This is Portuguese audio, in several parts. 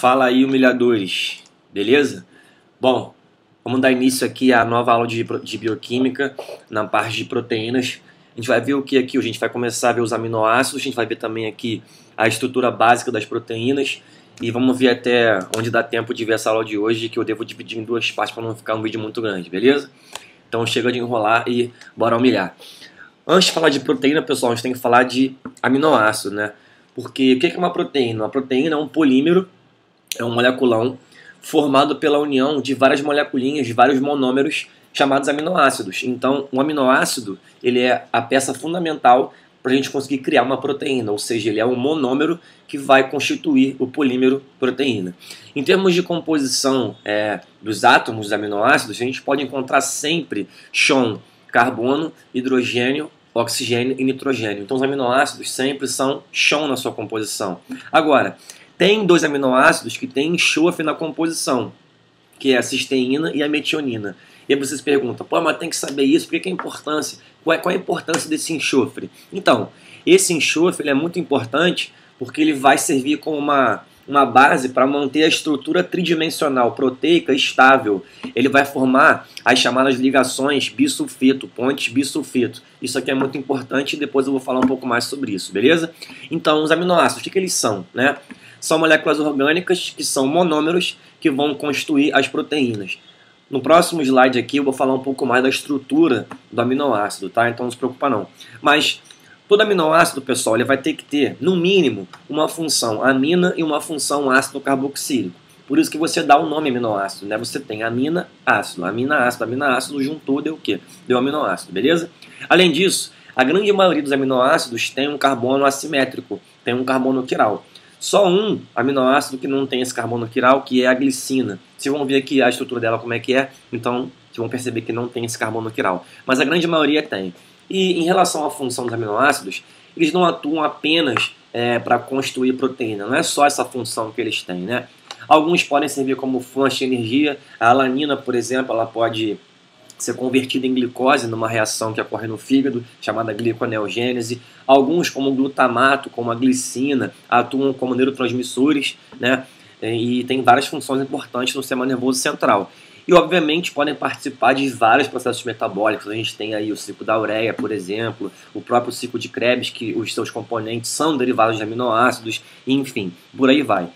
Fala aí, humilhadores, beleza? Bom, vamos dar início aqui à nova aula de bioquímica na parte de proteínas. A gente vai ver o que aqui? A gente vai começar a ver os aminoácidos, a gente vai ver também aqui a estrutura básica das proteínas e vamos ver até onde dá tempo de ver essa aula de hoje, que eu devo dividir em duas partes para não ficar um vídeo muito grande, beleza? Então chega de enrolar e bora humilhar. Antes de falar de proteína, pessoal, a gente tem que falar de aminoácido, né? Porque o que é uma proteína? Uma proteína é um polímero, é um moleculão formado pela união de várias moleculinhas, de vários monômeros chamados aminoácidos. Então, um aminoácido ele é a peça fundamental para a gente conseguir criar uma proteína, ou seja, ele é um monômero que vai constituir o polímero proteína. Em termos de composição dos átomos dos aminoácidos, a gente pode encontrar sempre chão, carbono, hidrogênio, oxigênio e nitrogênio. Então, os aminoácidos sempre são chão na sua composição. Agora, tem dois aminoácidos que têm enxofre na composição, que é a cisteína e a metionina. E aí você se pergunta, pô, mas tem que saber isso, por que é a importância? Qual é a importância desse enxofre? Então, esse enxofre ele é muito importante porque ele vai servir como uma base para manter a estrutura tridimensional proteica estável. Ele vai formar as chamadas ligações bisulfito, pontes bisulfito. Isso aqui é muito importante e depois eu vou falar um pouco mais sobre isso, beleza? Então, os aminoácidos, o que eles são, né? São moléculas orgânicas que são monômeros que vão constituir as proteínas. No próximo slide aqui eu vou falar um pouco mais da estrutura do aminoácido, tá? Então não se preocupa não. Mas todo aminoácido, pessoal, ele vai ter que ter, no mínimo, uma função amina e uma função ácido carboxílico. Por isso que você dá o nome aminoácido, né? Você tem amina, ácido, juntou, deu o quê? Deu aminoácido, beleza? Além disso, a grande maioria dos aminoácidos tem um carbono assimétrico, tem um carbono quiral. Só um aminoácido que não tem esse carbono quiral, que é a glicina. Vocês vão ver aqui a estrutura dela como é que é, então vocês vão perceber que não tem esse carbono quiral. Mas a grande maioria tem. E em relação à função dos aminoácidos, eles não atuam apenas para construir proteína. Não é só essa função que eles têm, né? Alguns podem servir como fonte de energia. A alanina, por exemplo, ela pode ser convertida em glicose numa reação que ocorre no fígado, chamada gliconeogênese. Alguns, como o glutamato, como a glicina, atuam como neurotransmissores, né? E tem várias funções importantes no sistema nervoso central. E, obviamente, podem participar de vários processos metabólicos. A gente tem aí o ciclo da ureia, por exemplo, o próprio ciclo de Krebs, que os seus componentes são derivados de aminoácidos, enfim, por aí vai.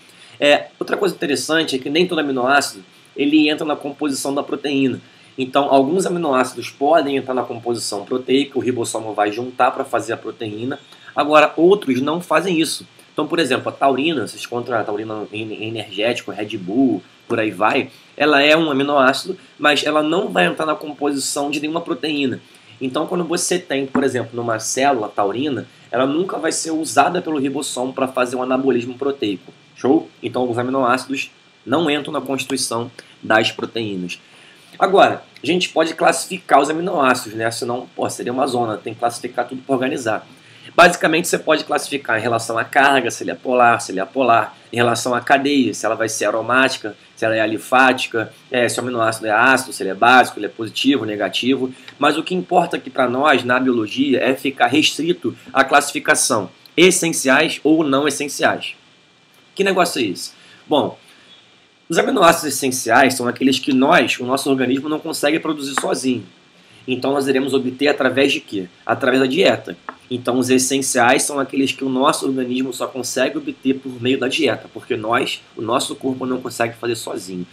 Outra coisa interessante é que nem todo aminoácido ele entra na composição da proteína. Então, alguns aminoácidos podem entrar na composição proteica, o ribossomo vai juntar para fazer a proteína. Agora, outros não fazem isso. Então, por exemplo, a taurina, vocês encontram a taurina energético, Red Bull, por aí vai, ela é um aminoácido, mas ela não vai entrar na composição de nenhuma proteína. Então, quando você tem, por exemplo, numa célula taurina, ela nunca vai ser usada pelo ribossomo para fazer um anabolismo proteico. Show? Então, os aminoácidos não entram na constituição das proteínas. Agora, a gente pode classificar os aminoácidos, né? Senão, seria uma zona, tem que classificar tudo para organizar. Basicamente, você pode classificar em relação à carga, se ele é polar, se ele é apolar, em relação à cadeia, se ela vai ser aromática, se ela é alifática, se o aminoácido é ácido, se ele é básico, ele é positivo, negativo. Mas o que importa aqui para nós, na biologia, é ficar restrito à classificação essenciais ou não essenciais. Que negócio é esse? Bom, os aminoácidos essenciais são aqueles que o nosso organismo não consegue produzir sozinho. Então nós iremos obter através de quê? Através da dieta. Então os essenciais são aqueles que o nosso organismo só consegue obter por meio da dieta, porque o nosso corpo não consegue fazer sozinho.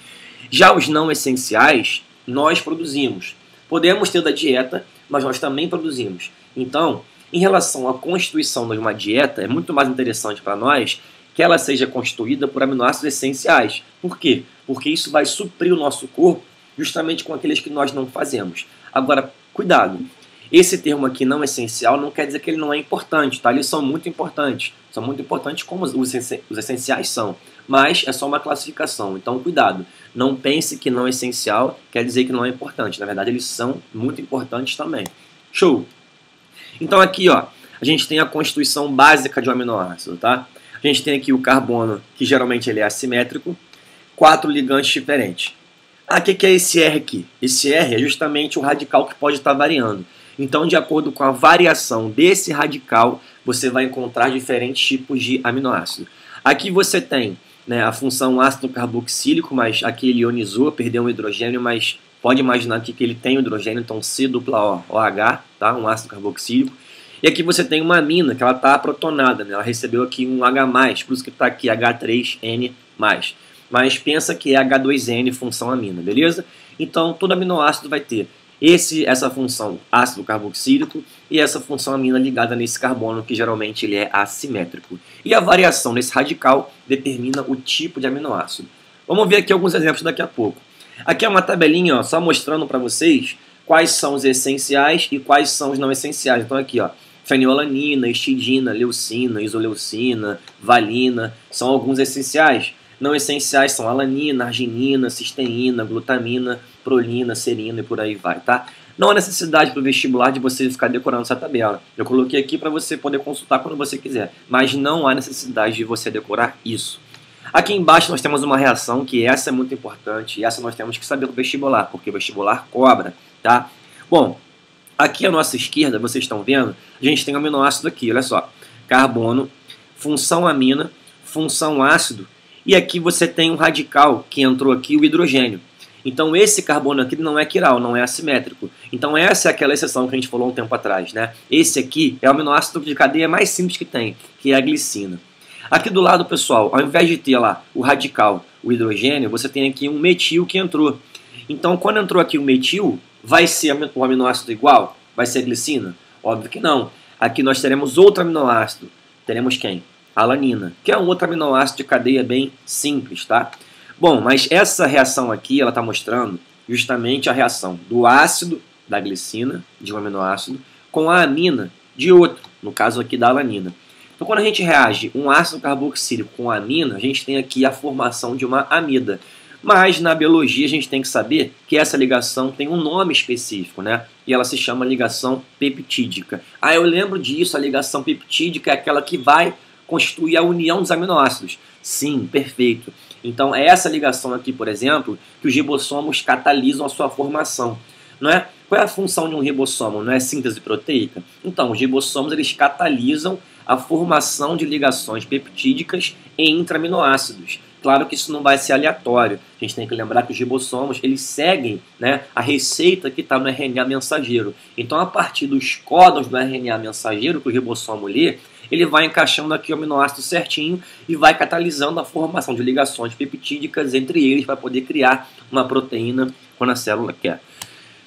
Já os não essenciais, nós produzimos. Podemos ter da dieta, mas nós também produzimos. Então, em relação à constituição de uma dieta, é muito mais interessante para nós que ela seja constituída por aminoácidos essenciais. Por quê? Porque isso vai suprir o nosso corpo justamente com aqueles que nós não fazemos. Agora, cuidado. Esse termo aqui não essencial não quer dizer que ele não é importante, tá? Eles são muito importantes. São muito importantes como os essenciais são. Mas é só uma classificação. Então, cuidado. Não pense que não é essencial quer dizer que não é importante. Na verdade, eles são muito importantes também. Show! Então, aqui, ó, a gente tem a constituição básica de um aminoácido, tá? A gente tem aqui o carbono, que geralmente ele é assimétrico, 4 ligantes diferentes. O que é esse R aqui? Esse R é justamente o radical que pode estar variando. Então, de acordo com a variação desse radical, você vai encontrar diferentes tipos de aminoácido. Aqui você tem né, a função ácido carboxílico, mas aqui ele ionizou, perdeu um hidrogênio, mas pode imaginar aqui que ele tem hidrogênio, então C dupla O, OH, tá? Um ácido carboxílico. E aqui você tem uma amina, que ela está protonada, né? Ela recebeu aqui um H+, por isso que está aqui H3N+. Mas pensa que é H2N função amina, beleza? Então todo aminoácido vai ter essa função ácido carboxílico e essa função amina ligada nesse carbono, que geralmente ele é assimétrico. E a variação nesse radical determina o tipo de aminoácido. Vamos ver aqui alguns exemplos daqui a pouco. Aqui é uma tabelinha, ó, só mostrando para vocês quais são os essenciais e quais são os não essenciais. Então aqui, ó, fenilalanina, histidina, leucina, isoleucina, valina, são alguns essenciais. Não essenciais são alanina, arginina, cisteína, glutamina, prolina, serina e por aí vai, tá? Não há necessidade para o vestibular de você ficar decorando essa tabela. Eu coloquei aqui para você poder consultar quando você quiser, mas não há necessidade de você decorar isso. Aqui embaixo nós temos uma reação, que essa é muito importante, e essa nós temos que saber do vestibular, porque o vestibular cobra, tá? Bom, aqui à nossa esquerda, vocês estão vendo, a gente tem um aminoácido aqui, olha só. Carbono, função amina, função ácido, e aqui você tem um radical que entrou aqui, o hidrogênio. Então esse carbono aqui não é quiral, não é assimétrico. Então essa é aquela exceção que a gente falou um tempo atrás, né? Esse aqui é o aminoácido de cadeia mais simples que tem, que é a glicina. Aqui do lado, pessoal, ao invés de ter lá o radical, o hidrogênio, você tem aqui um metil que entrou. Então quando entrou aqui o metil, vai ser o aminoácido igual? Vai ser a glicina? Óbvio que não. Aqui nós teremos outro aminoácido. Teremos quem? A alanina, que é um outro aminoácido de cadeia bem simples, tá? Bom, mas essa reação aqui, ela está mostrando justamente a reação do ácido da glicina, de um aminoácido, com a amina de outro, no caso aqui da alanina. Então, quando a gente reage um ácido carboxílico com a amina, a gente tem aqui a formação de uma amida. Mas na biologia a gente tem que saber que essa ligação tem um nome específico, né? E ela se chama ligação peptídica. Ah, eu lembro disso, a ligação peptídica é aquela que vai constituir a união dos aminoácidos. Sim, perfeito. Então é essa ligação aqui, por exemplo, que os ribossomos catalisam a sua formação. Não é? Qual é a função de um ribossomo? Não é síntese proteica? Então, os ribossomos eles catalisam a formação de ligações peptídicas entre aminoácidos. Claro que isso não vai ser aleatório. A gente tem que lembrar que os ribossomos eles seguem, né, a receita que está no RNA mensageiro. Então, a partir dos códons do RNA mensageiro que o ribossomo lê, ele vai encaixando aqui o aminoácido certinho e vai catalisando a formação de ligações peptídicas entre eles para poder criar uma proteína quando a célula quer.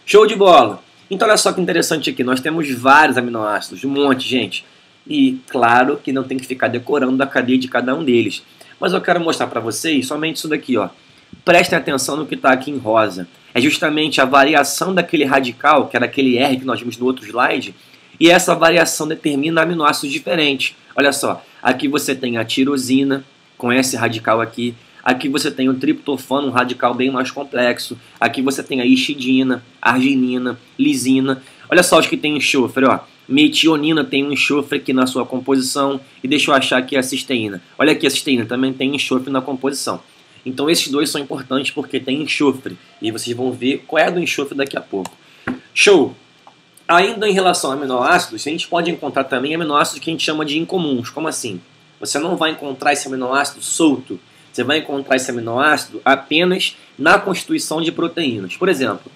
Show de bola! Então, olha só que interessante aqui. Nós temos vários aminoácidos, um monte, gente. E, claro, que não tem que ficar decorando a cadeia de cada um deles. Mas eu quero mostrar para vocês somente isso daqui, ó. Prestem atenção no que está aqui em rosa. É justamente a variação daquele radical, que era aquele R que nós vimos no outro slide, e essa variação determina aminoácidos diferentes. Olha só, aqui você tem a tirosina, com esse radical aqui. Aqui você tem o triptofano, um radical bem mais complexo. Aqui você tem a histidina, arginina, lisina. Olha só os que tem enxofre, ó. Metionina tem um enxofre aqui na sua composição. E deixa eu achar aqui a cisteína. Olha aqui a cisteína, também tem enxofre na composição. Então esses dois são importantes porque tem enxofre. E vocês vão ver qual é a do enxofre daqui a pouco. Show! Ainda em relação a aminoácidos, a gente pode encontrar também aminoácidos que a gente chama de incomuns. Como assim? Você não vai encontrar esse aminoácido solto. Você vai encontrar esse aminoácido apenas na constituição de proteínas. Por exemplo,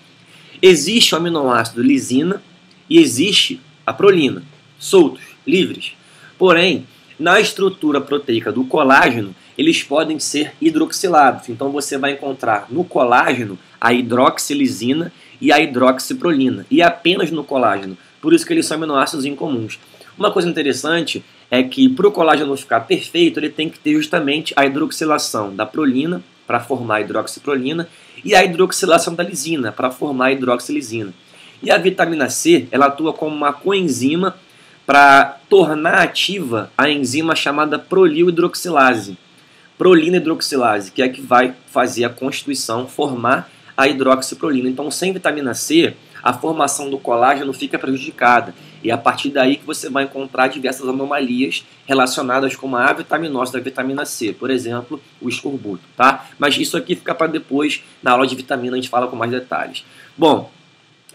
existe o aminoácido lisina e existe a prolina, soltos, livres. Porém, na estrutura proteica do colágeno, eles podem ser hidroxilados. Então você vai encontrar no colágeno a hidroxilisina e a hidroxiprolina, e apenas no colágeno. Por isso que eles são aminoácidos incomuns. Uma coisa interessante é que para o colágeno ficar perfeito, ele tem que ter justamente a hidroxilação da prolina para formar a hidroxiprolina e a hidroxilação da lisina para formar a hidroxilisina. E a vitamina C, ela atua como uma coenzima para tornar ativa a enzima chamada proliohidroxilase. Prolina hidroxilase, que é a que vai fazer a constituição, formar a hidroxiprolina. Então, sem vitamina C, a formação do colágeno fica prejudicada. E é a partir daí que você vai encontrar diversas anomalias relacionadas com a avitaminose da vitamina C. Por exemplo, o escorbuto, tá? Mas isso aqui fica para depois, na aula de vitamina a gente fala com mais detalhes. Bom,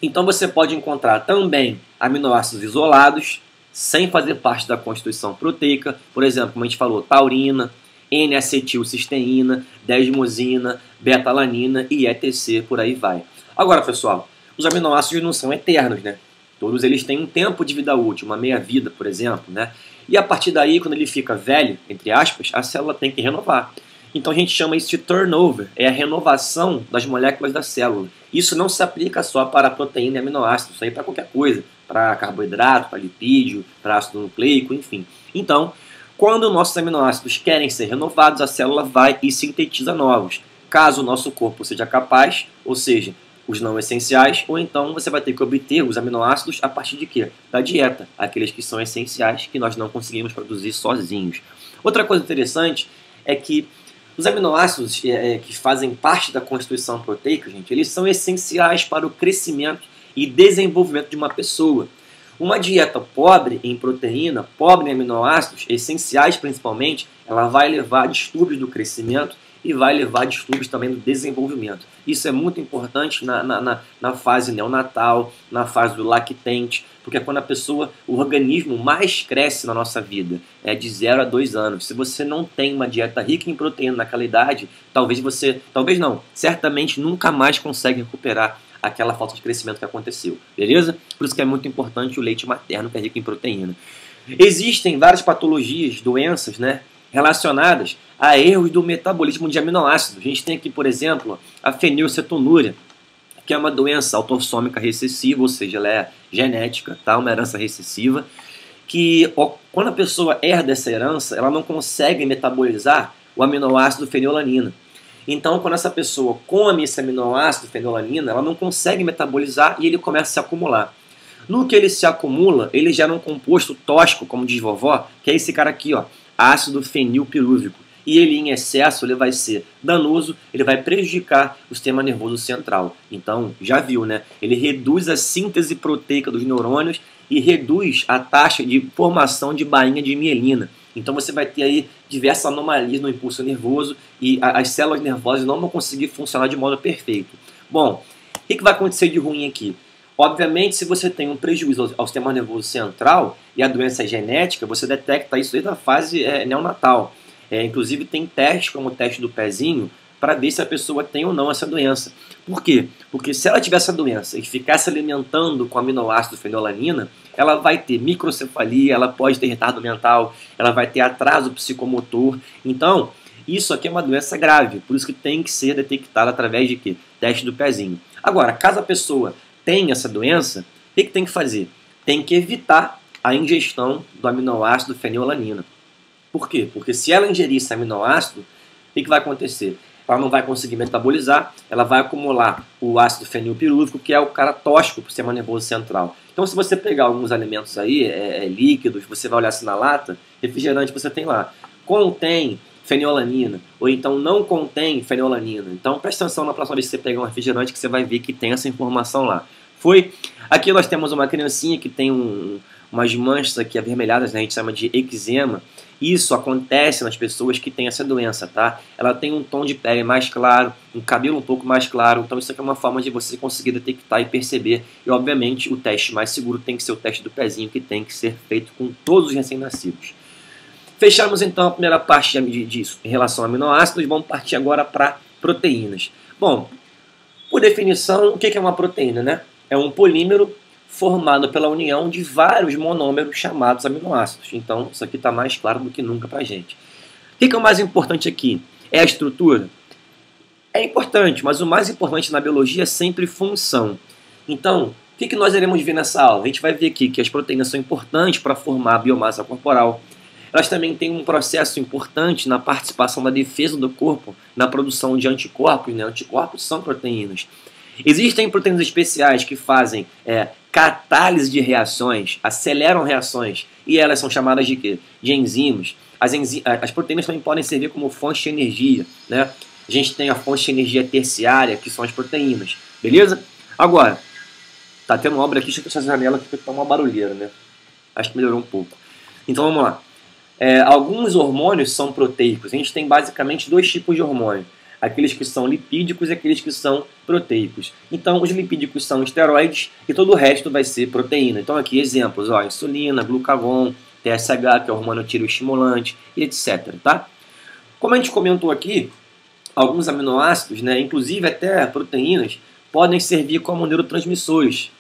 então você pode encontrar também aminoácidos isolados, sem fazer parte da constituição proteica. Por exemplo, como a gente falou, taurina, N-acetilcisteína, desmosina, beta-alanina e ETC, por aí vai. Agora, pessoal, os aminoácidos não são eternos, né? Todos eles têm um tempo de vida útil, uma meia-vida, por exemplo, né? E a partir daí, quando ele fica velho, entre aspas, a célula tem que renovar. Então a gente chama isso de turnover, é a renovação das moléculas da célula. Isso não se aplica só para proteína e aminoácidos, isso aí para qualquer coisa, para carboidrato, para lipídio, para ácido nucleico, enfim. Então, quando nossos aminoácidos querem ser renovados, a célula vai e sintetiza novos. Caso o nosso corpo seja capaz, ou seja, os não essenciais, ou então você vai ter que obter os aminoácidos a partir de quê? Da dieta, aqueles que são essenciais que nós não conseguimos produzir sozinhos. Outra coisa interessante é que os aminoácidos que fazem parte da constituição proteica, gente, eles são essenciais para o crescimento e desenvolvimento de uma pessoa. Uma dieta pobre em proteína, pobre em aminoácidos, essenciais principalmente, ela vai levar a distúrbios do crescimento e vai levar a distúrbios também do desenvolvimento. Isso é muito importante na fase neonatal, na fase do lactente, porque é quando a pessoa, o organismo mais cresce na nossa vida, é de 0 a 2 anos. Se você não tem uma dieta rica em proteína naquela idade, certamente nunca mais consegue recuperar aquela falta de crescimento que aconteceu, beleza? Por isso que é muito importante o leite materno, que é rico em proteína. Existem várias patologias, doenças, né, relacionadas a erros do metabolismo de aminoácidos. A gente tem aqui, por exemplo, a fenilcetonúria, que é uma doença autossômica recessiva, ou seja, ela é genética, tá? Uma herança recessiva, que quando a pessoa herda essa herança, ela não consegue metabolizar o aminoácido fenilalanina. Então, quando essa pessoa come esse aminoácido fenilalanina, ela não consegue metabolizar e ele começa a se acumular. No que ele se acumula, ele gera um composto tóxico, como diz vovó, que é esse cara aqui, ó, ácido fenilpirúvico. E ele, em excesso, ele vai ser danoso, ele vai prejudicar o sistema nervoso central. Então, já viu, né? Ele reduz a síntese proteica dos neurônios e reduz a taxa de formação de bainha de mielina. Então, você vai ter aí diversas anomalias no impulso nervoso e as células nervosas não vão conseguir funcionar de modo perfeito. Bom, o que vai acontecer de ruim aqui? Obviamente, se você tem um prejuízo ao sistema nervoso central e a doença é genética, você detecta isso desde a fase neonatal. Inclusive, tem testes, como o teste do pezinho, para ver se a pessoa tem ou não essa doença. Por quê? Porque se ela tiver essa doença e ficar se alimentando com aminoácido fenilalanina, ela vai ter microcefalia, ela pode ter retardo mental, ela vai ter atraso psicomotor. Então, isso aqui é uma doença grave, por isso que tem que ser detectada através de quê? Teste do pezinho. Agora, caso a pessoa tenha essa doença, o que tem que fazer? Tem que evitar a ingestão do aminoácido fenilalanina. Por quê? Porque se ela ingerir esse aminoácido, o que vai acontecer? Ela não vai conseguir metabolizar, ela vai acumular o ácido fenilpirúvico, que é o cara tóxico para o sistema nervoso central. Então, se você pegar alguns alimentos aí, líquidos, você vai olhar assim na lata, refrigerante você tem lá, contém fenilalanina, ou então não contém fenilalanina. Então, presta atenção na próxima vez que você pegar um refrigerante, que você vai ver que tem essa informação lá. Aqui nós temos uma criancinha que tem umas manchas aqui avermelhadas, né? A gente chama de eczema. Isso acontece nas pessoas que têm essa doença, tá? Ela tem um tom de pele mais claro, um cabelo um pouco mais claro, então isso aqui é uma forma de você conseguir detectar e perceber. E, obviamente, o teste mais seguro tem que ser o teste do pezinho, que tem que ser feito com todos os recém-nascidos. Fechamos, então, a primeira parte disso em relação a aminoácidos. Vamos partir agora para proteínas. Bom, por definição, o que é uma proteína, né? É um polímero formado pela união de vários monômeros chamados aminoácidos. Então, isso aqui está mais claro do que nunca para a gente. O que é o mais importante aqui? É a estrutura? É importante, mas o mais importante na biologia é sempre função. Então, o que nós iremos ver nessa aula? A gente vai ver aqui que as proteínas são importantes para formar a biomassa corporal. Elas também têm um processo importante na participação da defesa do corpo, na produção de anticorpos, né? Anticorpos são proteínas. Existem proteínas especiais que fazem catálise de reações, aceleram reações, e elas são chamadas de quê? De enzimas. As proteínas também podem servir como fonte de energia, né? A gente tem a fonte de energia terciária, que são as proteínas, beleza? Agora, tá tendo obra aqui, deixa eu fechar essa janela que tá uma barulheira, né? Acho que melhorou um pouco. Então vamos lá. Alguns hormônios são proteicos. A gente tem basicamente dois tipos de hormônio. Aqueles que são lipídicos e aqueles que são proteicos. Então, os lipídicos são esteroides e todo o resto vai ser proteína. Então, aqui exemplos, ó, insulina, glucagon, TSH, que é o hormônio tireoestimulante, e etc. Tá? Como a gente comentou aqui, alguns aminoácidos, né, inclusive até proteínas, podem servir como neurotransmissores,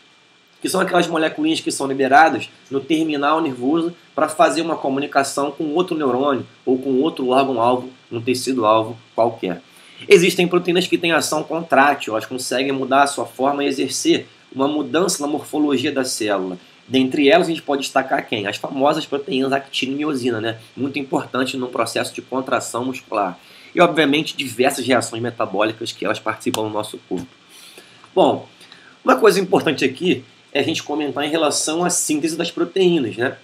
que são aquelas moleculinhas que são liberadas no terminal nervoso para fazer uma comunicação com outro neurônio ou com outro órgão-alvo, no tecido-alvo qualquer. Existem proteínas que têm ação contrátil, elas conseguem mudar a sua forma e exercer uma mudança na morfologia da célula. Dentre elas, a gente pode destacar quem? As famosas proteínas actina e miosina, né? Muito importante no processo de contração muscular. E, obviamente, diversas reações metabólicas que elas participam no nosso corpo. Bom, uma coisa importante aqui é a gente comentar em relação à síntese das proteínas, né?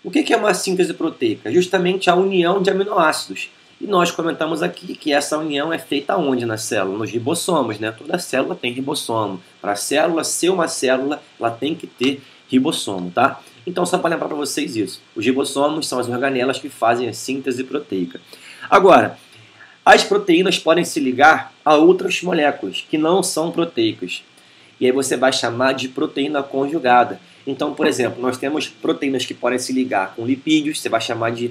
O que é uma síntese proteica? Justamente a união de aminoácidos. E nós comentamos aqui que essa união é feita onde na célula? Nos ribossomos, né? Toda célula tem ribossomo. Para a célula ser uma célula, ela tem que ter ribossomo, tá? Então, só para lembrar para vocês isso. Os ribossomos são as organelas que fazem a síntese proteica. Agora, as proteínas podem se ligar a outras moléculas que não são proteicas. E aí você vai chamar de proteína conjugada. Então, por exemplo, nós temos proteínas que podem se ligar com lipídios, você vai chamar de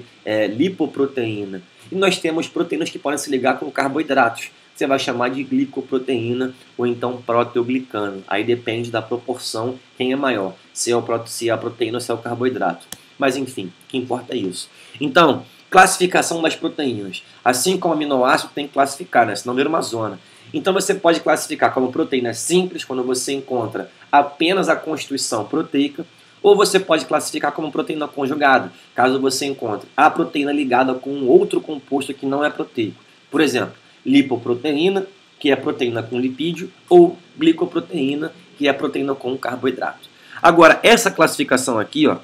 lipoproteína. E nós temos proteínas que podem se ligar com carboidratos, você vai chamar de glicoproteína ou então proteoglicano. Aí depende da proporção, quem é maior, se é a proteína ou se é o carboidrato. Mas enfim, o que importa é isso. Então, classificação das proteínas. Assim como aminoácido tem que classificar, né? Senão vira uma zona. Então você pode classificar como proteína simples, quando você encontra apenas a constituição proteica, ou você pode classificar como proteína conjugada, caso você encontre a proteína ligada com um outro composto que não é proteico. Por exemplo, lipoproteína, que é proteína com lipídio, ou glicoproteína, que é proteína com carboidrato. Agora, essa classificação aqui, ó,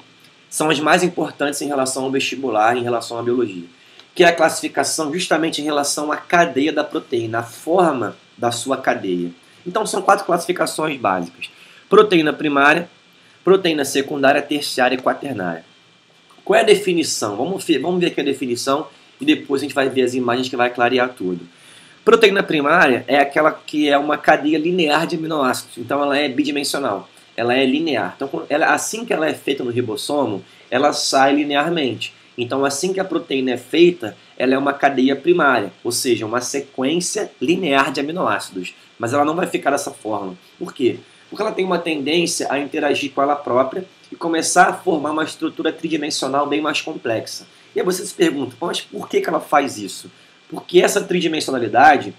são as mais importantes em relação ao vestibular, em relação à biologia, que é a classificação justamente em relação à cadeia da proteína, a forma da sua cadeia. Então são 4 classificações básicas: proteína primária, proteína secundária, terciária e quaternária. Qual é a definição? Vamos ver aqui a definição e depois a gente vai ver as imagens que vai clarear tudo. Proteína primária é aquela que é uma cadeia linear de aminoácidos, então ela é bidimensional, ela é linear. Então assim que ela é feita no ribossomo, ela sai linearmente. Então, assim que a proteína é feita, ela é uma cadeia primária, ou seja, uma sequência linear de aminoácidos. Mas ela não vai ficar dessa forma. Por quê? Porque ela tem uma tendência a interagir com ela própria e começar a formar uma estrutura tridimensional bem mais complexa. E aí você se pergunta, mas por que ela faz isso? Porque essa tridimensionalidade,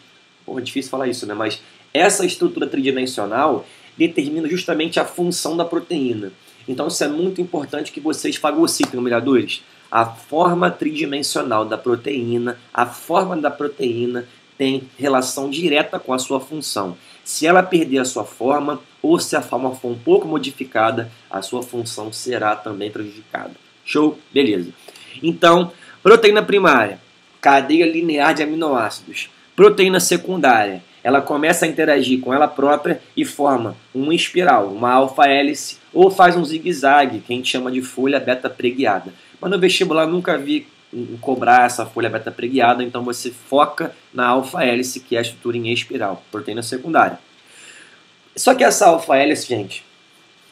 é difícil falar isso, né? Mas essa estrutura tridimensional determina justamente a função da proteína. Então, isso é muito importante que vocês fagocitem, humilhadores. A forma tridimensional da proteína, a forma da proteína tem relação direta com a sua função. Se ela perder a sua forma, ou se a forma for um pouco modificada, a sua função será também prejudicada. Show? Beleza. Então, proteína primária, cadeia linear de aminoácidos. Proteína secundária, ela começa a interagir com ela própria e forma uma espiral, uma alfa-hélice, ou faz um zigue-zague, que a gente chama de folha beta-preguiada. Mas no vestibular nunca vi cobrar essa folha beta-preguiada, então você foca na alfa-hélice, que é a estrutura em espiral, proteína secundária. Só que essa alfa-hélice, gente,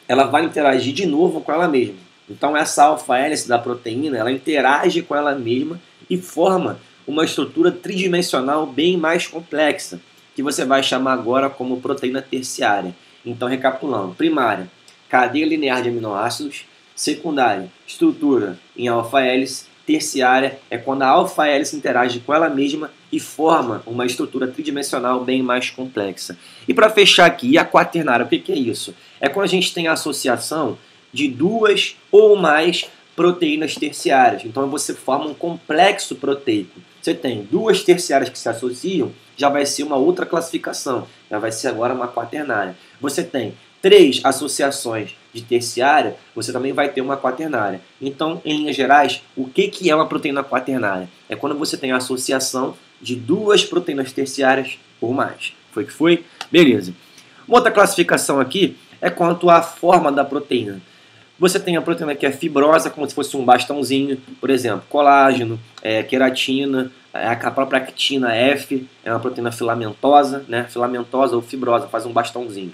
ela vai interagir de novo com ela mesma. Então essa alfa-hélice da proteína, ela interage com ela mesma e forma uma estrutura tridimensional bem mais complexa, que você vai chamar agora como proteína terciária. Então, recapitulando: primária, cadeia linear de aminoácidos; secundária, estrutura em alfa-hélice; terciária é quando a alfa-hélice interage com ela mesma e forma uma estrutura tridimensional bem mais complexa. E para fechar aqui, a quaternária, o que é isso? É quando a gente tem a associação de 2 ou mais proteínas terciárias. Então você forma um complexo proteico. Você tem 2 terciárias que se associam, já vai ser uma outra classificação, já vai ser agora uma quaternária. Você tem 3 associações de terciária, você também vai ter uma quaternária. Então, em linhas gerais, o que é uma proteína quaternária? É quando você tem a associação de 2 proteínas terciárias ou mais. Foi que foi? Beleza. Uma outra classificação aqui é quanto à forma da proteína. Você tem a proteína que é fibrosa, como se fosse um bastãozinho, por exemplo, colágeno, queratina, a própria actina F é uma proteína filamentosa, né? Filamentosa ou fibrosa, faz um bastãozinho.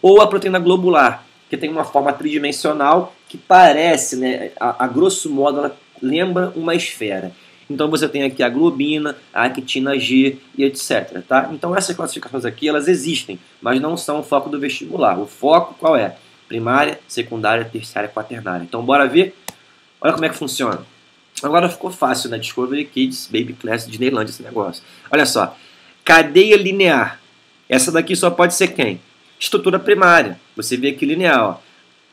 Ou a proteína globular, que tem uma forma tridimensional que parece, né, a grosso modo, ela lembra uma esfera. Então você tem aqui a globina, a actina G e etc. Tá? Então essas classificações aqui, elas existem, mas não são o foco do vestibular. O foco qual é? Primária, secundária, terciária, quaternária. Então bora ver? Olha como é que funciona. Agora ficou fácil, né? Discovery Kids, Baby Class, Disneyland, esse negócio. Olha só. Cadeia linear. Essa daqui só pode ser quem? Estrutura primária. Você vê aqui linear, ó.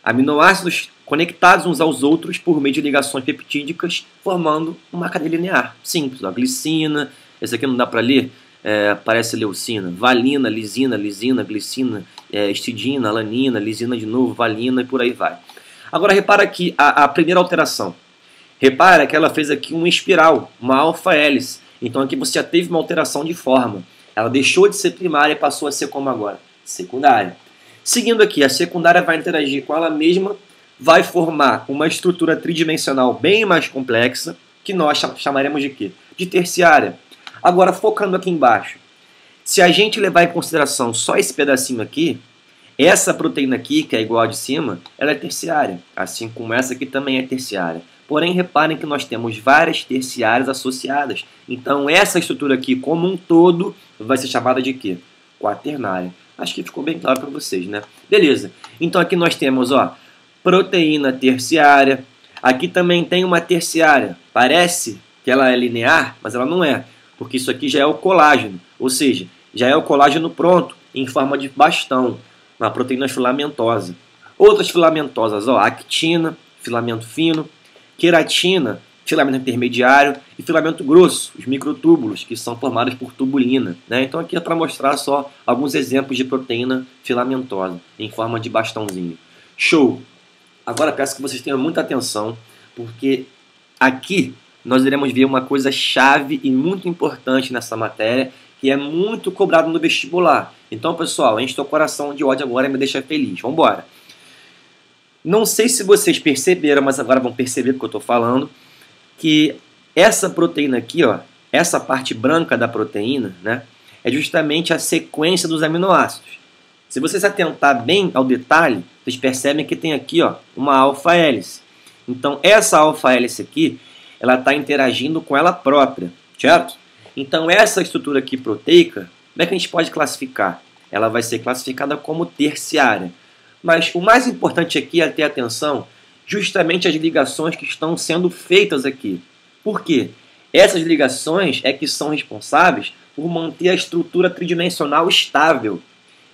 Aminoácidos conectados uns aos outros por meio de ligações peptídicas, formando uma cadeia linear. Simples, ó. Glicina. Esse aqui não dá para ler. Parece leucina. Valina, lisina, glicina, histidina, alanina, lisina de novo, valina e por aí vai. Agora repara aqui a primeira alteração. Repara que ela fez aqui uma espiral, uma alfa-hélice. Então aqui você já teve uma alteração de forma. Ela deixou de ser primária e passou a ser como agora? Secundária. Seguindo aqui, a secundária vai interagir com ela mesma, vai formar uma estrutura tridimensional bem mais complexa, que nós chamaremos de quê? De terciária. Agora, focando aqui embaixo. Se a gente levar em consideração só esse pedacinho aqui, essa proteína aqui, que é igual a de cima, ela é terciária. Assim como essa aqui também é terciária. Porém, reparem que nós temos várias terciárias associadas. Então, essa estrutura aqui, como um todo, vai ser chamada de quê? Quaternária. Acho que ficou bem claro para vocês, né? Beleza. Então, aqui nós temos, ó, proteína terciária. Aqui também tem uma terciária. Parece que ela é linear, mas ela não é. Porque isso aqui já é o colágeno. Ou seja, já é o colágeno pronto, em forma de bastão, uma proteína filamentosa. Outras filamentosas, ó, actina, filamento fino, queratina, filamento intermediário e filamento grosso, os microtúbulos, que são formados por tubulina, né? Então aqui é para mostrar só alguns exemplos de proteína filamentosa, em forma de bastãozinho. Show! Agora peço que vocês tenham muita atenção, porque aqui nós iremos ver uma coisa chave e muito importante nessa matéria, que é muito cobrado no vestibular. Então, pessoal, enche teu coração de ódio agora e me deixa feliz. Vamos embora! Não sei se vocês perceberam, mas agora vão perceber o que eu estou falando, que essa proteína aqui, ó, essa parte branca da proteína, né, é justamente a sequência dos aminoácidos. Se vocês atentar bem ao detalhe, vocês percebem que tem aqui, ó, uma alfa-hélice. Então, essa alfa-hélice aqui, ela está interagindo com ela própria, certo? Então, essa estrutura aqui proteica, como é que a gente pode classificar? Ela vai ser classificada como terciária. Mas o mais importante aqui é ter atenção justamente as ligações que estão sendo feitas aqui. Por quê? Essas ligações é que são responsáveis por manter a estrutura tridimensional estável.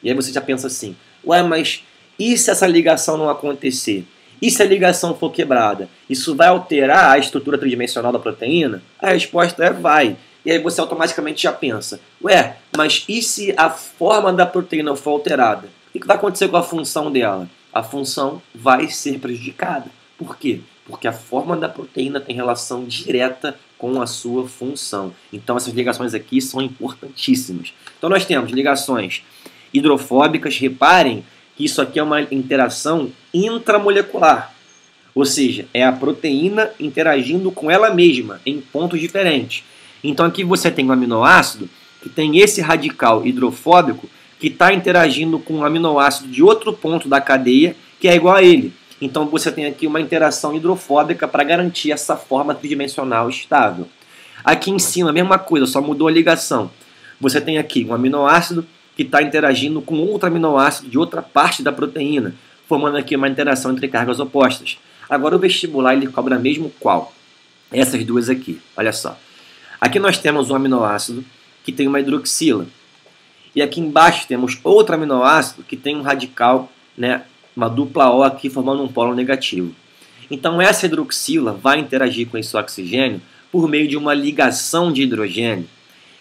E aí você já pensa assim, ué, mas e se essa ligação não acontecer? E se a ligação for quebrada? Isso vai alterar a estrutura tridimensional da proteína? A resposta é vai. E aí você automaticamente já pensa, ué, mas e se a forma da proteína for alterada? O que vai acontecer com a função dela? A função vai ser prejudicada. Por quê? Porque a forma da proteína tem relação direta com a sua função. Então essas ligações aqui são importantíssimas. Então nós temos ligações hidrofóbicas. Reparem que isso aqui é uma interação intramolecular. Ou seja, é a proteína interagindo com ela mesma em pontos diferentes. Então aqui você tem um aminoácido que tem esse radical hidrofóbico que está interagindo com um aminoácido de outro ponto da cadeia que é igual a ele. Então você tem aqui uma interação hidrofóbica para garantir essa forma tridimensional estável. Aqui em cima, a mesma coisa, só mudou a ligação. Você tem aqui um aminoácido que está interagindo com outro aminoácido de outra parte da proteína, formando aqui uma interação entre cargas opostas. Agora o vestibular ele cobra mesmo qual? Essas duas aqui, olha só. Aqui nós temos um aminoácido que tem uma hidroxila. E aqui embaixo temos outro aminoácido que tem um radical, né, uma dupla O aqui formando um polo negativo. Então essa hidroxila vai interagir com esse oxigênio por meio de uma ligação de hidrogênio,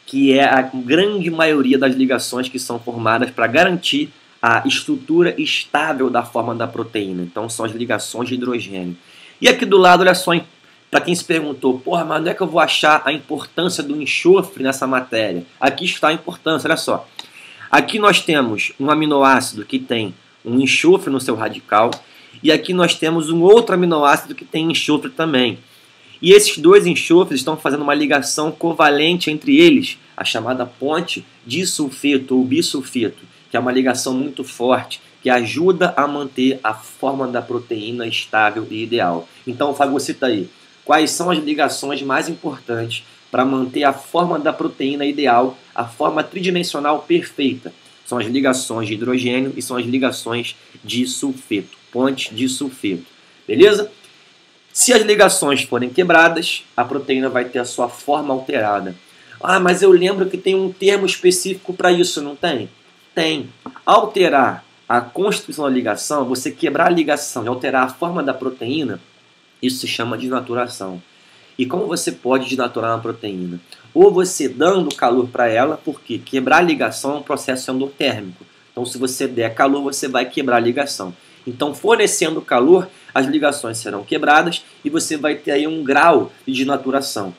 que é a grande maioria das ligações que são formadas para garantir a estrutura estável da forma da proteína. Então são as ligações de hidrogênio. E aqui do lado, olha só, para quem se perguntou, porra, mas onde é que eu vou achar a importância do enxofre nessa matéria? Aqui está a importância, olha só. Aqui nós temos um aminoácido que tem um enxofre no seu radical, e aqui nós temos um outro aminoácido que tem enxofre também. E esses dois enxofres estão fazendo uma ligação covalente entre eles, a chamada ponte disulfeto ou bisulfeto, que é uma ligação muito forte, que ajuda a manter a forma da proteína estável e ideal. Então, fagocita aí. quais são as ligações mais importantes para manter a forma da proteína ideal, a forma tridimensional perfeita. São as ligações de hidrogênio e são as ligações de sulfeto, pontes de sulfeto. Beleza? Se as ligações forem quebradas, a proteína vai ter a sua forma alterada. Ah, mas eu lembro que tem um termo específico para isso, não tem? Tem. Alterar a constituição da ligação, você quebrar a ligação e alterar a forma da proteína, isso se chama de desnaturação. E como você pode desnaturar uma proteína? Ou você dando calor para ela, porque quebrar a ligação é um processo endotérmico. Então, se você der calor, você vai quebrar a ligação. Então, fornecendo calor, as ligações serão quebradas e você vai ter aí um grau de desnaturação.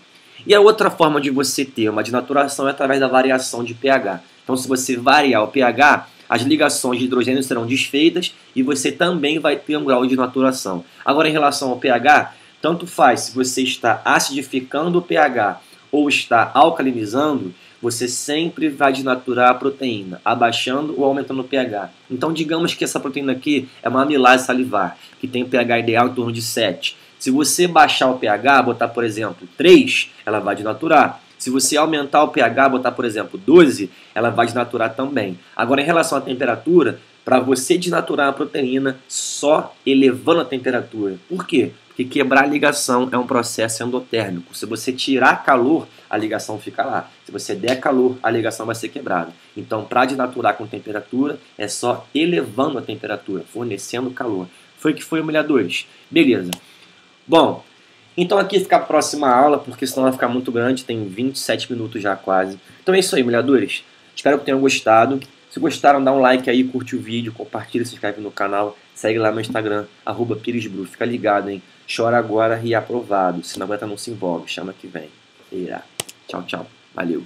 E a outra forma de você ter uma desnaturação é através da variação de pH. Então, se você variar o pH, as ligações de hidrogênio serão desfeitas e você também vai ter um grau de desnaturação. Agora, em relação ao pH, tanto faz se você está acidificando o pH ou está alcalinizando, você sempre vai desnaturar a proteína, abaixando ou aumentando o pH. Então, digamos que essa proteína aqui é uma amilase salivar, que tem um pH ideal em torno de 7. Se você baixar o pH, botar, por exemplo, 3, ela vai desnaturar. Se você aumentar o pH, botar, por exemplo, 12, ela vai desnaturar também. Agora, em relação à temperatura, para você desnaturar a proteína, só elevando a temperatura. Por quê? Porque quebrar a ligação é um processo endotérmico. Se você tirar calor, a ligação fica lá. Se você der calor, a ligação vai ser quebrada. Então, para desnaturar com temperatura, é só elevando a temperatura, fornecendo calor. Foi o que foi o humilhadores. Beleza. Bom, então aqui fica a próxima aula, porque senão vai ficar muito grande, tem 27 minutos já quase. Então é isso aí, humilhadores. Espero que tenham gostado. Se gostaram, dá um like aí, curte o vídeo, compartilha, se inscreve no canal, segue lá no Instagram, @PiresBru. Fica ligado, hein? Chora agora e aprovado. Se não aguenta, não se envolve. Chama que vem. Tchau, tchau. Valeu.